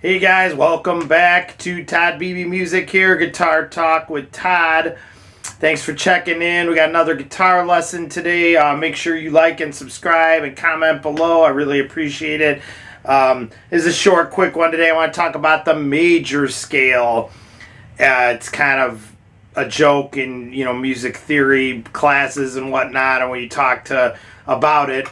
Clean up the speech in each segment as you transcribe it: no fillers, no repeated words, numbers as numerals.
Hey guys, welcome back to Todd Beebe Music here, Guitar Talk with Todd. Thanks for checking in. We got another guitar lesson today. Make sure you like and subscribe and comment below. I really appreciate it. This is a short, quick one today. I want to talk about the major scale. It's kind of a joke in music theory classes and whatnot, and when you talk about it.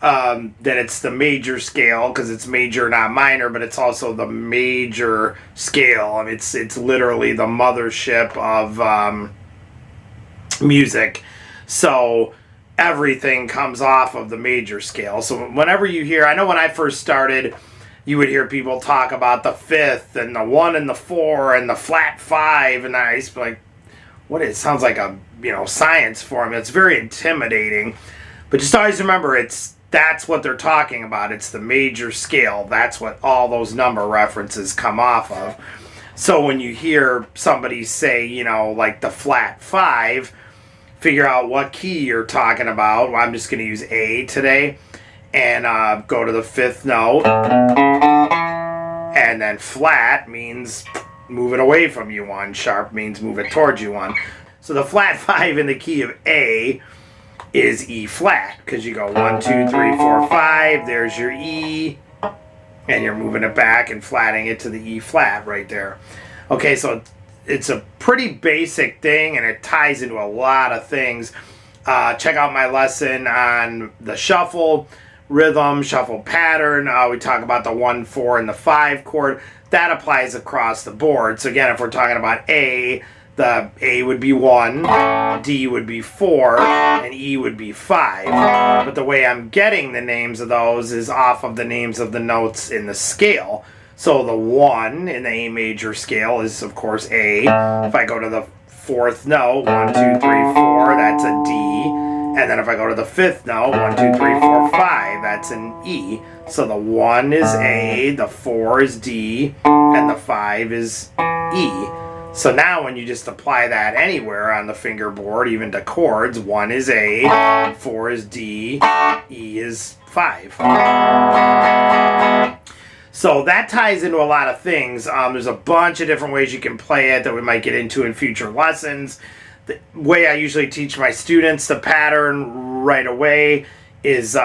That it's the major scale because it's major, not minor, but it's also the major scale. I mean, it's literally the mothership of music. So everything comes off of the major scale. So whenever you hear, I know when I first started, you would hear people talk about the fifth and the 1 and the 4 and the flat 5, and I used to be like, what? It sounds like a science form. It's very intimidating, but just always remember that's what they're talking about. It's the major scale. That's what all those number references come off of. So when you hear somebody say, like the flat 5, figure out what key you're talking about. Well, I'm just going to use A today and go to the 5th note. And then flat means move it away from you one. Sharp means move it towards you one. So the flat 5 in the key of A is E flat, because you go 1, 2, 3, 4, 5, there's your E, and you're moving it back and flatting it to the E flat right there. Okay, so it's a pretty basic thing, and it ties into a lot of things. Check out my lesson on the shuffle rhythm, shuffle pattern. We talk about the 1, 4, and the 5 chord. That applies across the board. So again, if we're talking about A, the A would be 1, D would be 4, and E would be 5. But the way I'm getting the names of those is off of the names of the notes in the scale. So the 1 in the A major scale is, of course, A. If I go to the 4th note, 1, 2, 3, 4, that's a D. And then if I go to the 5th note, 1, 2, 3, 4, 5, that's an E. So the 1 is A, the 4 is D, and the 5 is E. So now when you just apply that anywhere on the fingerboard, even to chords, 1 is A, 4 is D, E is 5. So that ties into a lot of things. There's a bunch of different ways you can play it that we might get into in future lessons. The way I usually teach my students the pattern right away is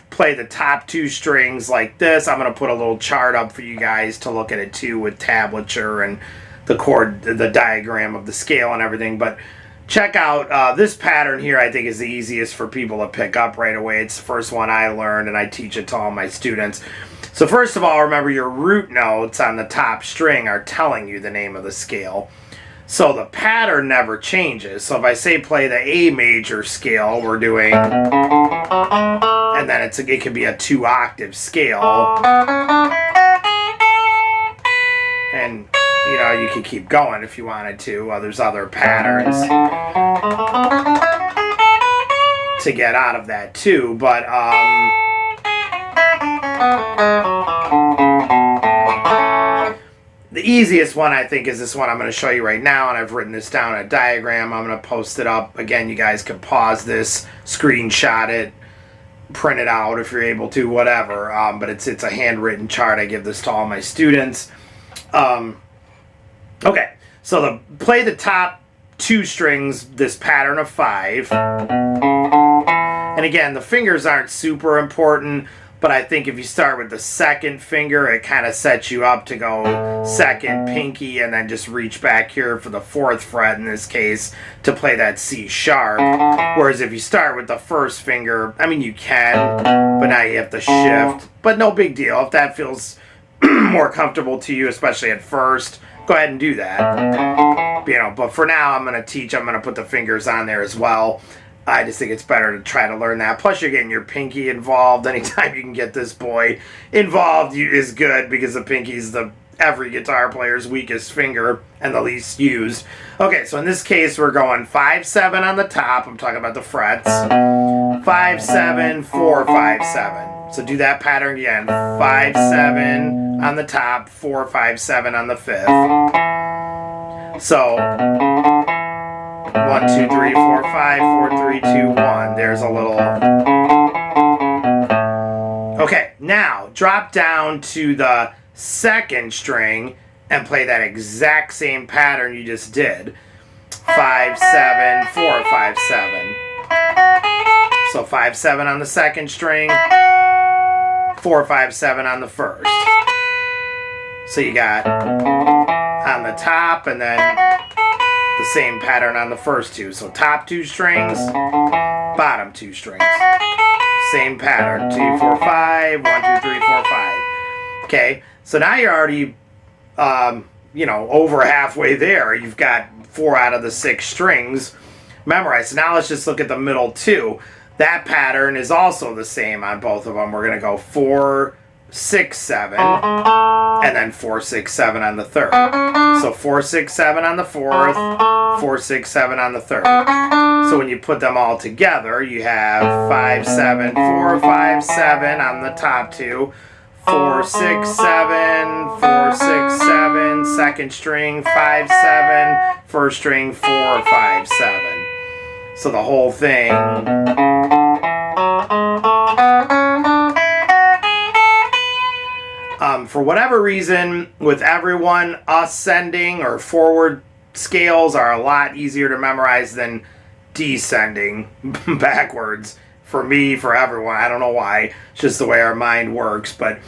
play the top 2 strings like this. I'm going to put a little chart up for you guys to look at it too with tablature and the chord, the diagram of the scale and everything. But check out this pattern here. I think is the easiest for people to pick up right away. It's the first one I learned, and I teach it to all my students. So first of all, remember your root notes on the top string are telling you the name of the scale. So the pattern never changes. So if I say play the A major scale, we're doing, and then it could be a 2-octave scale. And you could keep going if you wanted to. There's other patterns to get out of that too. But the easiest one, I think, is this one I'm going to show you right now. And I've written this down in a diagram. I'm going to post it up. Again, you guys can pause this, screenshot it, print it out if you're able to, whatever. But it's a handwritten chart. I give this to all my students. Okay, so play the top 2 strings, this pattern of 5. And again, the fingers aren't super important, but I think if you start with the 2nd finger, it kind of sets you up to go 2nd, pinky, and then just reach back here for the 4th fret in this case to play that C sharp. Whereas if you start with the 1st finger, I mean, you can, but now you have to shift. But no big deal. If that feels more comfortable to you, especially at first, go ahead and do that. But for now, I'm going to put the fingers on there as well. I just think it's better to try to learn that. Plus, you're getting your pinky involved. Anytime you can get this boy involved is good, because the pinky's every guitar player's weakest finger and the least used. Okay, so in this case, we're going 5, 7 on the top. I'm talking about the frets. 5, 7, 4, 5, 7. So do that pattern again. 5, 7 on the top, 4, 5, 7 on the 5th. So 1, 2, 3, 4, 5, 4, 3, 2, 1. There's a little. Okay, now drop down to the 2nd string and play that exact same pattern you just did. 5, 7, 4, 5, 7. So 5, 7 on the 2nd string, 4, 5, 7 on the 1st. So you got on the top and then the same pattern on the first 2. So top 2 strings, bottom 2 strings. Same pattern. 2, 4, 5, 1, 2, 3, 4, 5. Okay, so now you're already, over halfway there. You've got 4 out of the 6 strings memorized. So now let's just look at the middle 2. That pattern is also the same on both of them. We're going to go 4, 6, 7, and then 4, 6, 7 on the 3rd. So 4, 6, 7 on the 4th, 4, 6, 7 on the 3rd. So when you put them all together, you have 5, 7, 4, 5, 7 on the top 2, 4, 6, 7, 4, 6, 7, 2nd string, 5, 7, 1st string, 4, 5, 7. So the whole thing. For whatever reason, with everyone, ascending or forward scales are a lot easier to memorize than descending backwards. For me, for everyone, I don't know why. It's just the way our mind works, but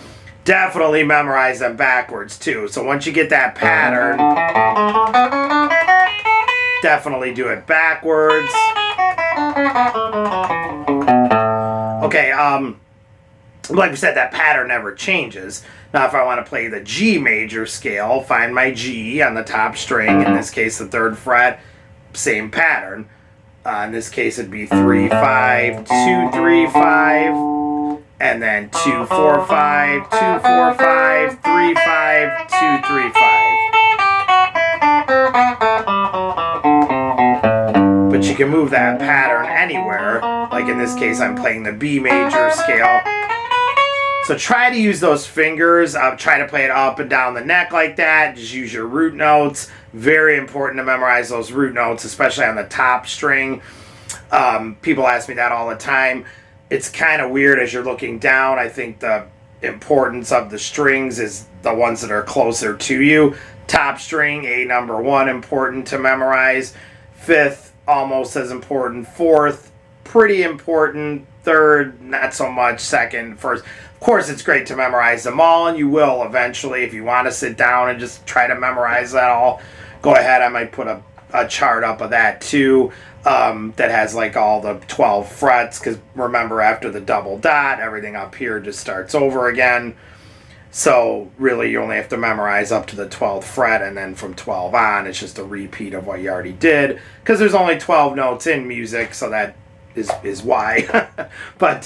definitely memorize them backwards too. So once you get that pattern, definitely do it backwards. Okay, like we said, that pattern never changes. Now, if I want to play the G major scale, find my G on the top string, in this case the 3rd fret, same pattern. In this case it'd be 3, 5, 2, 3, 5, and then 2, 4, 5, 2, 4, 5, 3, 5, 2, 3, 5. But you can move that pattern anywhere. Like in this case, I'm playing the B major scale. So try to use those fingers. Try to play it up and down the neck like that. Just use your root notes. Very important to memorize those root notes, especially on the top string. People ask me that all the time. It's kind of weird as you're looking down. I think the importance of the strings is the ones that are closer to you. Top string, A number 1, important to memorize. 5th, almost as important. 4th, pretty important. 3rd, not so much. 2nd, 1st. Of course, it's great to memorize them all, and you will eventually. If you want to sit down and just try to memorize that all, go ahead. I might put a chart up of that too, that has like all the 12 frets, because remember, after the double dot, everything up here just starts over again. So really, you only have to memorize up to the 12th fret, and then from 12 on, it's just a repeat of what you already did, because there's only 12 notes in music, so that is why. But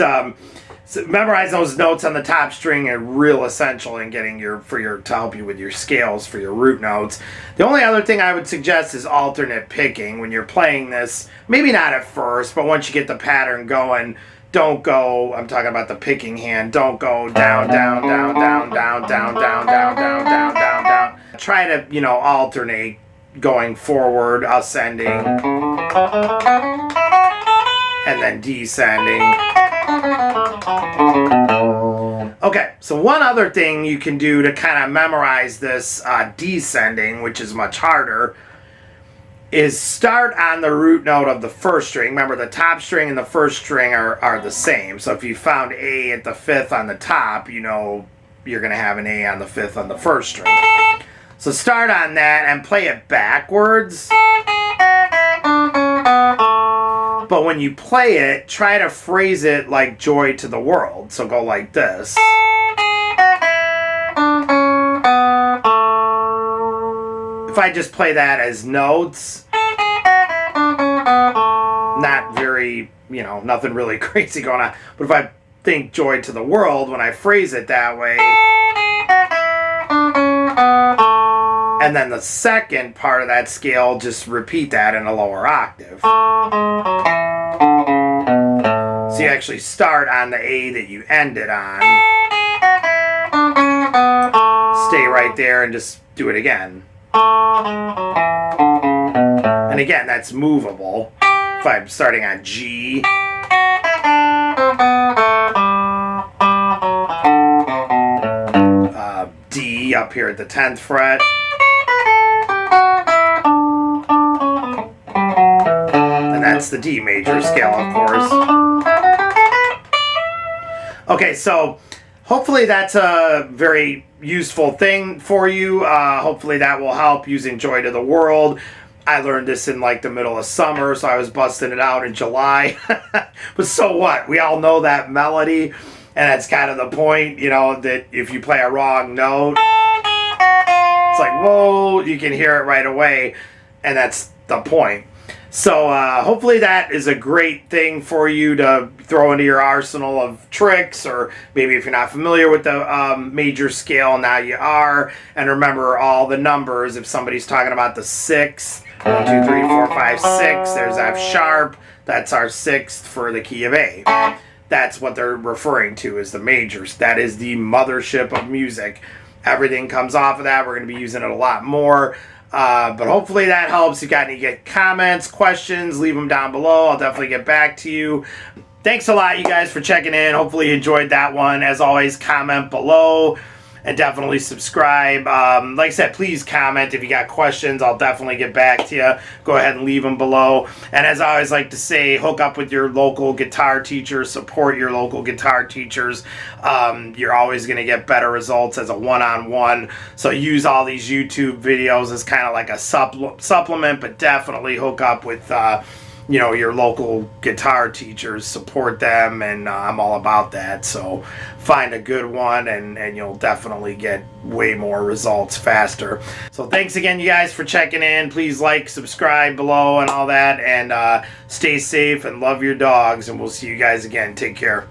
so memorize those notes on the top string are real essential in getting to help you with your scales for your root notes. The only other thing I would suggest is alternate picking when you're playing this. Maybe not at first, but once you get the pattern going, don't go, I'm talking about the picking hand, don't go down, down, down, down, down, down, down, down, down, down, down, down. Try to, alternate going forward, ascending, and then descending. Okay, so one other thing you can do to kind of memorize this descending, which is much harder, is start on the root note of the 1st string. Remember, the top string and the 1st string are the same. So if you found A at the 5th on the top, you're going to have an A on the 5th on the 1st string. So start on that and play it backwards. But when you play it, try to phrase it like Joy to the World. So go like this. If I just play that as notes, not very, nothing really crazy going on. But if I think Joy to the World, when I phrase it that way, and then the second part of that scale, just repeat that in a lower octave. So you actually start on the A that you ended on. Stay right there and just do it again. And again, that's movable. If I'm starting on G, D up here at the 10th fret, and that's the D major scale, of course. Okay, so hopefully that's a very useful thing for you. Hopefully that will help using Joy to the World. I learned this in like the middle of summer, so I was busting it out in July. But so what? We all know that melody, and that's kind of the point, you know, that if you play a wrong note, it's like, whoa, you can hear it right away, and that's the point. So hopefully that is a great thing for you to throw into your arsenal of tricks, or maybe if you're not familiar with the major scale, now you are. And remember all the numbers. If somebody's talking about the 6, 1, 2, 3, 4, 5, 6, there's F sharp. That's our 6th for the key of A. That's what they're referring to as the majors. That is the mothership of music. Everything comes off of that. We're going to be using it a lot more. But hopefully that helps. If you got any comments, questions, leave them down below. I'll definitely get back to you. Thanks a lot, you guys, for checking in. Hopefully you enjoyed that one. As always, comment below and definitely subscribe. Like I said, please comment if you got questions. I'll definitely get back to you. Go ahead and leave them below. And as I always like to say, hook up with your local guitar teacher. Support your local guitar teachers. You're always going to get better results as a one-on-one. So use all these YouTube videos as kind of like a supplement, but definitely hook up with you know, your local guitar teachers. Support them, and I'm all about that. So find a good one, and you'll definitely get way more results faster. So thanks again, you guys, for checking in. Please like, subscribe below and all that, and stay safe and love your dogs, and we'll see you guys again. Take care.